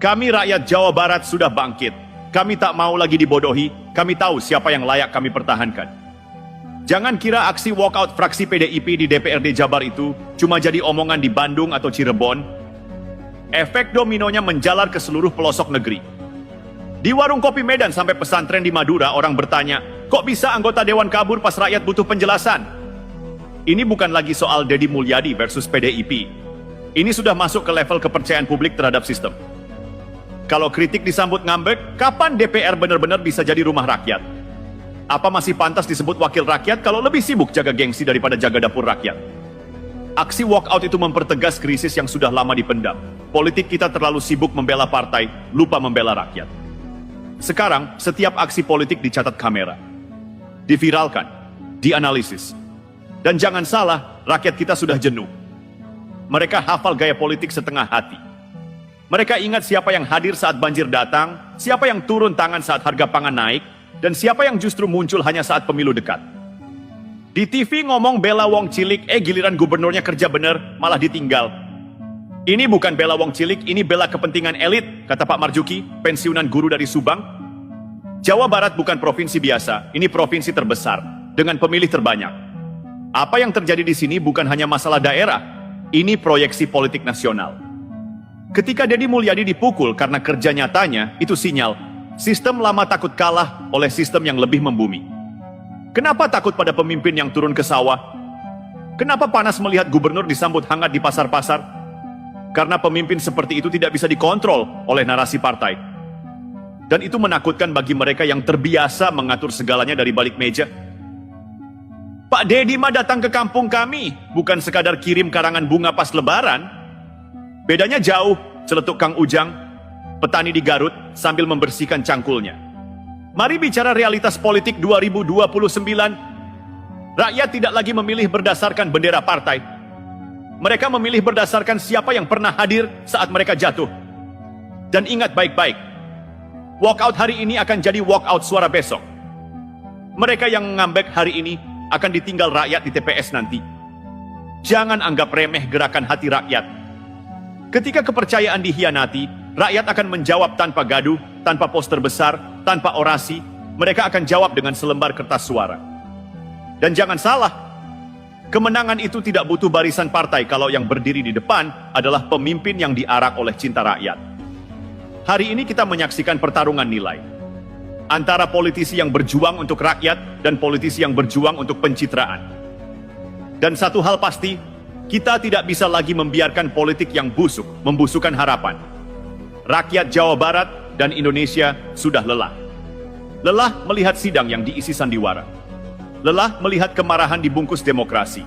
Kami rakyat Jawa Barat sudah bangkit. Kami tak mau lagi dibodohi. Kami tahu siapa yang layak kami pertahankan. Jangan kira aksi walkout fraksi PDIP di DPRD Jabar itu cuma jadi omongan di Bandung atau Cirebon. Efek dominonya menjalar ke seluruh pelosok negeri. Di warung kopi Medan sampai pesantren di Madura, orang bertanya, kok bisa anggota dewan kabur pas rakyat butuh penjelasan? Ini bukan lagi soal Deddy Mulyadi versus PDIP. Ini sudah masuk ke level kepercayaan publik terhadap sistem. Kalau kritik disambut ngambek, kapan DPR benar-benar bisa jadi rumah rakyat? Apa masih pantas disebut wakil rakyat kalau lebih sibuk jaga gengsi daripada jaga dapur rakyat? Aksi walkout itu mempertegas krisis yang sudah lama dipendam. Politik kita terlalu sibuk membela partai, lupa membela rakyat. Sekarang, setiap aksi politik dicatat kamera, diviralkan, dianalisis. Dan jangan salah, rakyat kita sudah jenuh. Mereka hafal gaya politik setengah hati. Mereka ingat siapa yang hadir saat banjir datang, siapa yang turun tangan saat harga pangan naik, dan siapa yang justru muncul hanya saat pemilu dekat. Di TV ngomong bela wong cilik, giliran gubernurnya kerja bener, malah ditinggal. Ini bukan bela wong cilik, ini bela kepentingan elit, kata Pak Marjuki, pensiunan guru dari Subang. Jawa Barat bukan provinsi biasa, ini provinsi terbesar, dengan pemilih terbanyak. Apa yang terjadi di sini bukan hanya masalah daerah, ini proyeksi politik nasional. Ketika Deddy Mulyadi dipukul karena kerja nyatanya, itu sinyal sistem lama takut kalah oleh sistem yang lebih membumi. Kenapa takut pada pemimpin yang turun ke sawah? Kenapa panas melihat gubernur disambut hangat di pasar-pasar? Karena pemimpin seperti itu tidak bisa dikontrol oleh narasi partai. Dan itu menakutkan bagi mereka yang terbiasa mengatur segalanya dari balik meja. Pak Deddy mah datang ke kampung kami, bukan sekadar kirim karangan bunga pas lebaran. Bedanya jauh, celetuk Kang Ujang, petani di Garut sambil membersihkan cangkulnya. Mari bicara realitas politik 2029. Rakyat tidak lagi memilih berdasarkan bendera partai. Mereka memilih berdasarkan siapa yang pernah hadir saat mereka jatuh. Dan ingat baik-baik, walkout hari ini akan jadi walkout suara besok. Mereka yang ngambek hari ini akan ditinggal rakyat di TPS nanti. Jangan anggap remeh gerakan hati rakyat. Ketika kepercayaan dikhianati, rakyat akan menjawab tanpa gaduh, tanpa poster besar, tanpa orasi. Mereka akan jawab dengan selembar kertas suara. Dan jangan salah, kemenangan itu tidak butuh barisan partai kalau yang berdiri di depan adalah pemimpin yang diarak oleh cinta rakyat. Hari ini kita menyaksikan pertarungan nilai antara politisi yang berjuang untuk rakyat dan politisi yang berjuang untuk pencitraan. Dan satu hal pasti, kita tidak bisa lagi membiarkan politik yang busuk membusukkan harapan. Rakyat Jawa Barat dan Indonesia sudah lelah. Lelah melihat sidang yang diisi sandiwara. Lelah melihat kemarahan dibungkus demokrasi.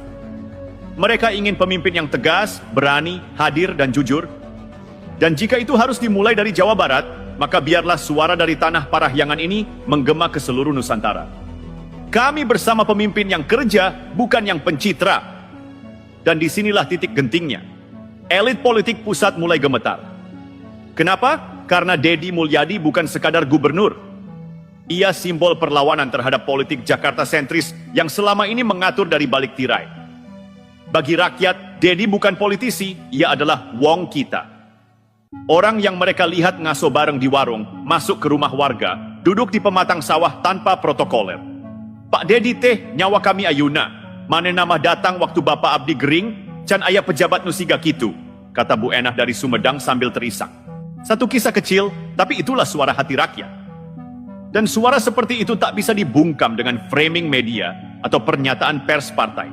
Mereka ingin pemimpin yang tegas, berani, hadir, dan jujur. Dan jika itu harus dimulai dari Jawa Barat, maka biarlah suara dari tanah Parahyangan ini menggema ke seluruh Nusantara. Kami bersama pemimpin yang kerja, bukan yang pencitra. Dan disinilah titik gentingnya. Elit politik pusat mulai gemetar. Kenapa? Karena Deddy Mulyadi bukan sekadar gubernur. Ia simbol perlawanan terhadap politik Jakarta sentris yang selama ini mengatur dari balik tirai. Bagi rakyat, Deddy bukan politisi, ia adalah wong kita. Orang yang mereka lihat ngaso bareng di warung, masuk ke rumah warga, duduk di pematang sawah tanpa protokoler. Pak Deddy teh, nyawa kami ayuna. Mane nama datang waktu Bapak Abdi Gering, can ayah pejabat nusiga kitu, kata Bu Enah dari Sumedang sambil terisak. Satu kisah kecil, tapi itulah suara hati rakyat. Dan suara seperti itu tak bisa dibungkam dengan framing media atau pernyataan pers partai.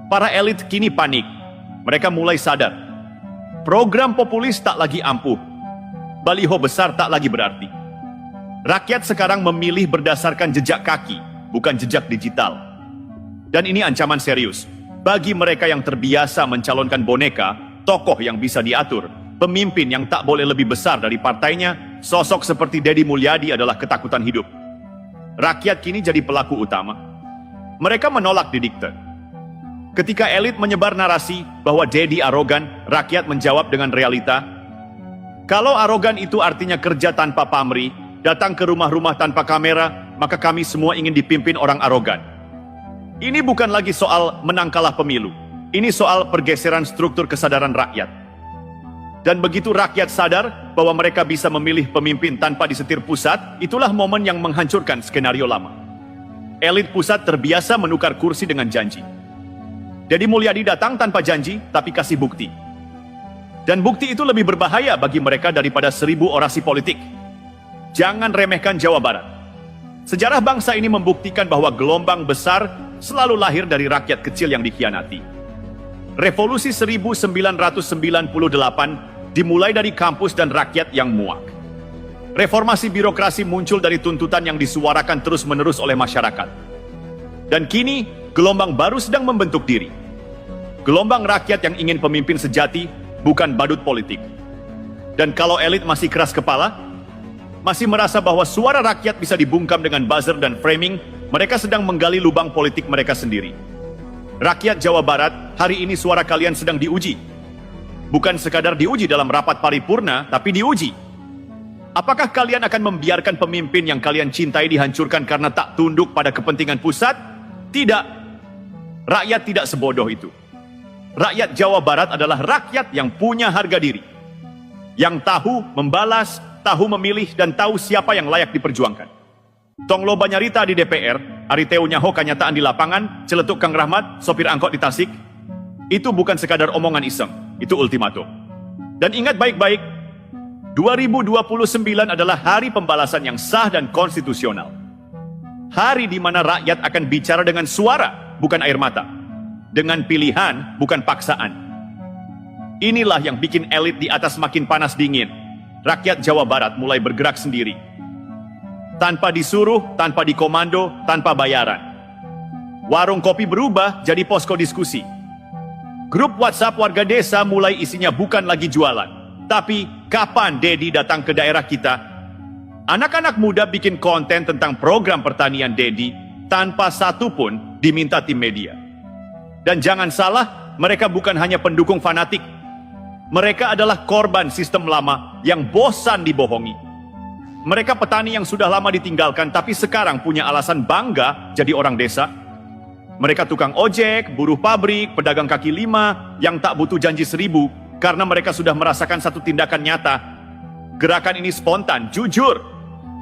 Para elit kini panik. Mereka mulai sadar. Program populis tak lagi ampuh. Baliho besar tak lagi berarti. Rakyat sekarang memilih berdasarkan jejak kaki, bukan jejak digital. Dan ini ancaman serius. Bagi mereka yang terbiasa mencalonkan boneka, tokoh yang bisa diatur, pemimpin yang tak boleh lebih besar dari partainya, sosok seperti Deddy Mulyadi adalah ketakutan hidup. Rakyat kini jadi pelaku utama. Mereka menolak didikte. Ketika elit menyebar narasi bahwa Deddy arogan, rakyat menjawab dengan realita. Kalau arogan itu artinya kerja tanpa pamrih, datang ke rumah-rumah tanpa kamera, maka kami semua ingin dipimpin orang arogan. Ini bukan lagi soal menang kalah pemilu. Ini soal pergeseran struktur kesadaran rakyat. Dan begitu rakyat sadar bahwa mereka bisa memilih pemimpin tanpa disetir pusat, itulah momen yang menghancurkan skenario lama. Elit pusat terbiasa menukar kursi dengan janji. Deddy Mulyadi datang tanpa janji, tapi kasih bukti. Dan bukti itu lebih berbahaya bagi mereka daripada 1000 orasi politik. Jangan remehkan Jawa Barat. Sejarah bangsa ini membuktikan bahwa gelombang besar selalu lahir dari rakyat kecil yang dikhianati. Revolusi 1998 dimulai dari kampus dan rakyat yang muak. Reformasi birokrasi muncul dari tuntutan yang disuarakan terus-menerus oleh masyarakat. Dan kini, gelombang baru sedang membentuk diri. Gelombang rakyat yang ingin pemimpin sejati, bukan badut politik. Dan kalau elit masih keras kepala, masih merasa bahwa suara rakyat bisa dibungkam dengan buzzer dan framing, mereka sedang menggali lubang politik mereka sendiri. Rakyat Jawa Barat, hari ini suara kalian sedang diuji. Bukan sekadar diuji dalam rapat paripurna, tapi diuji. Apakah kalian akan membiarkan pemimpin yang kalian cintai dihancurkan karena tak tunduk pada kepentingan pusat? Tidak. Rakyat tidak sebodoh itu. Rakyat Jawa Barat adalah rakyat yang punya harga diri. Yang tahu membalas, tahu memilih, dan tahu siapa yang layak diperjuangkan. Tonglo Banyarita di DPR, Ariteu nyaho kanyataan di lapangan, celetuk Kang Rahmat, sopir angkot di Tasik. Itu bukan sekadar omongan iseng. Itu ultimatum. Dan ingat baik-baik, 2029 adalah hari pembalasan yang sah dan konstitusional. Hari di mana rakyat akan bicara dengan suara, bukan air mata. Dengan pilihan, bukan paksaan. Inilah yang bikin elit di atas makin panas dingin. Rakyat Jawa Barat mulai bergerak sendiri. Tanpa disuruh, tanpa dikomando, tanpa bayaran. Warung kopi berubah jadi posko diskusi. Grup WhatsApp warga desa mulai isinya bukan lagi jualan, tapi kapan Deddy datang ke daerah kita? Anak-anak muda bikin konten tentang program pertanian Deddy tanpa satu pun diminta tim media. Dan jangan salah, mereka bukan hanya pendukung fanatik. Mereka adalah korban sistem lama yang bosan dibohongi. Mereka petani yang sudah lama ditinggalkan tapi sekarang punya alasan bangga jadi orang desa. Mereka tukang ojek, buruh pabrik, pedagang kaki lima yang tak butuh janji 1000 karena mereka sudah merasakan satu tindakan nyata. Gerakan ini spontan, jujur,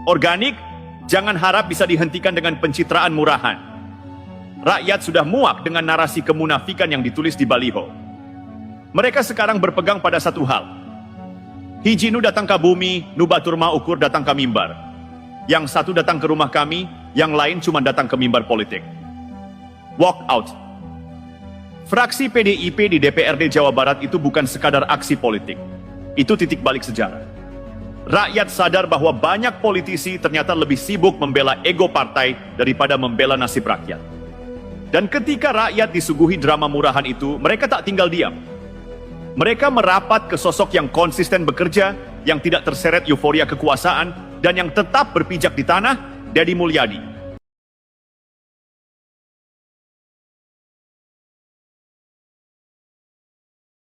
organik, jangan harap bisa dihentikan dengan pencitraan murahan. Rakyat sudah muak dengan narasi kemunafikan yang ditulis di baliho. Mereka sekarang berpegang pada satu hal. Hiji nu datang ke bumi, nu batur ma ukur datang ke mimbar. Yang satu datang ke rumah kami, yang lain cuma datang ke mimbar politik. Walk out. Fraksi PDIP di DPRD Jawa Barat itu bukan sekadar aksi politik. Itu titik balik sejarah. Rakyat sadar bahwa banyak politisi ternyata lebih sibuk membela ego partai daripada membela nasib rakyat. Dan ketika rakyat disuguhi drama murahan itu, mereka tak tinggal diam. Mereka merapat ke sosok yang konsisten bekerja, yang tidak terseret euforia kekuasaan, dan yang tetap berpijak di tanah, Deddy Mulyadi.